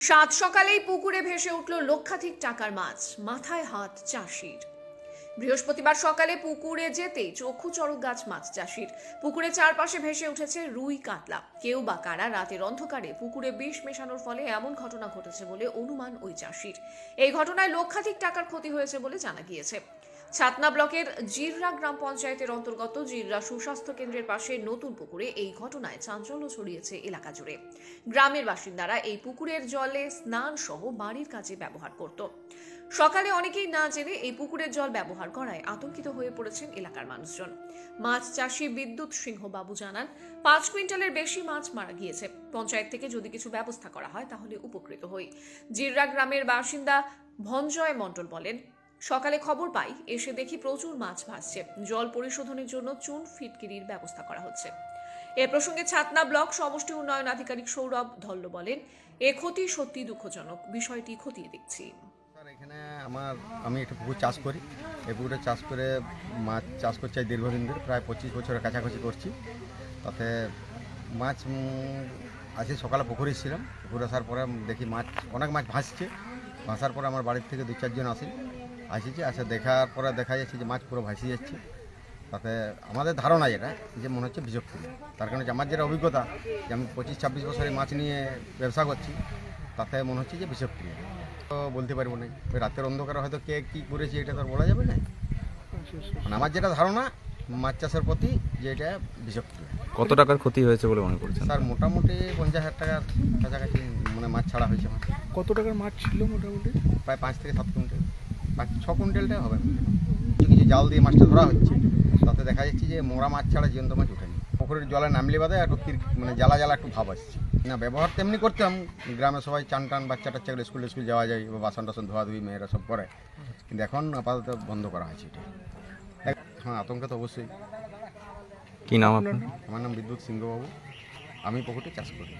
সাত সকালেই পুকুরে ভেসে উঠল লক্ষাধিক টাকার মাছ, মাথায় হাত চাষির। বৃহস্পতিবার সকালে পুকুরে যেতেই চক্ষু চড়ক গাছ মাছ চাষির। পুকুরে চারপাশে ভেসে উঠেছে রুই কাতলা। কেউ বা কারা রাতের অন্ধকারে পুকুরে বিষ মেশানোর ফলে এমন ঘটনা ঘটেছে বলে অনুমান ওই চাষির। এই ঘটনায় লক্ষাধিক টাকার ক্ষতি হয়েছে বলে জানা গিয়েছে। ছাতনা ব্লকের জিররা গ্রাম পঞ্চায়েতের অন্তর্গত জিররা সুস্বাস্থ্য কেন্দ্রের পাশে নতুন পুকুরে এই ঘটনায় চাঞ্চল্য ছড়িয়েছে এলাকা জুড়ে। গ্রামের বাসিন্দারা এই পুকুরের জলে স্নান সহ বাড়ির কাজে ব্যবহার করত। সকালে অনেকেই না জেনে এই পুকুরের জল ব্যবহার করায় আতঙ্কিত হয়ে পড়েছেন এলাকার মানুষজন। মাছ চাষি বিদ্যুৎ সিংহ বাবু জানান, 5 কুইন্টালের বেশি মাছ মারা গিয়েছে। পঞ্চায়েত থেকে যদি কিছু ব্যবস্থা করা হয় তাহলে উপকৃত হই। জিররা গ্রামের বাসিন্দা ভঞ্জয় মণ্ডল বলেন, সকালে খবর পাই, এসে দেখি প্রচুর মাছ ভাসছে। জল পরিশোধনের জন্য চুন ফিটকিরির ব্যবস্থা করা হচ্ছে। এ প্রসঙ্গে ছাতনা ব্লক সমষ্টি উন্নয়ন আধিকারিক সৌরভ ধল্ল বলেন, এ ক্ষতি সত্যি দুঃখজনক, বিষয়টি খতিয়ে দেখছি। এখানে আমি একটা পুকুর চাষ করি। এই পুকুরে চাষ করে মাছ চাষ করছি দীর্ঘদিন ধরে, প্রায় 25 বছরের কাছাকাছি করছি। তাতে মাছ আজকে সকালে পুকুরে ছিলাম। পুকুরে আসার পরে দেখি অনেক মাছ ভাসার পরে আমার বাড়ির থেকে 2-4 জন আসে দেখার পরে দেখা যাচ্ছে যে মাছ পুরো ভাসিয়ে যাচ্ছে। তাতে আমাদের ধারণা যেটা যে মনে হচ্ছে বিষাক্ত। তার কারণে আমার যেটা অভিজ্ঞতা, যে আমি 25-26 বছরে মাছ নিয়ে ব্যবসা করছি, তাতে মনে হচ্ছে যে বিষাক্ত। তো বলতে পারবো না, রাতের অন্ধকারে হয়তো কে কী করেছে এটা তো আর বলা যাবে না। মানে আমার যেটা ধারণা মাছ চাষের প্রতি, যে এটা বিষাক্ত। কত টাকার ক্ষতি হয়েছে বলে মনে করছেন? স্যার মোটামুটি 50,000 টাকার কাছাকাছি মানে মাছ ছাড়া হয়েছে। আমার কত টাকার মাছ ছিল মোটামুটি? প্রায় 5 থেকে 7 কুইন্টাল, 5-6 কুইন্টালটা হবে। কিছু কিছু জাল দিয়ে মাছটা ধরা হচ্ছে, তাতে দেখা যাচ্ছে যে মোড়া মাছ ছাড়া জীবন্ত মাছ ওঠেনি। পুকুরের জলে নামলে বাদে একটু মানে জ্বালা একটু ভাব আসছে না। ব্যবহার তেমনি করতাম, গ্রামে সবাই চান বাচ্চা টাচ্চা স্কুল যাওয়া যায়, বা বাসন টাসন ধোয়াধুয়ি মেয়েরা সব করে, কিন্তু এখন আপাতত বন্ধ করা হয়েছে এটা। হ্যাঁ, আতঙ্ক তো অবশ্যই। কি নাম আপনার? আমার নাম বিদ্যুৎ সিংহ বাবু, আমি পুকুরটি চাষ করি।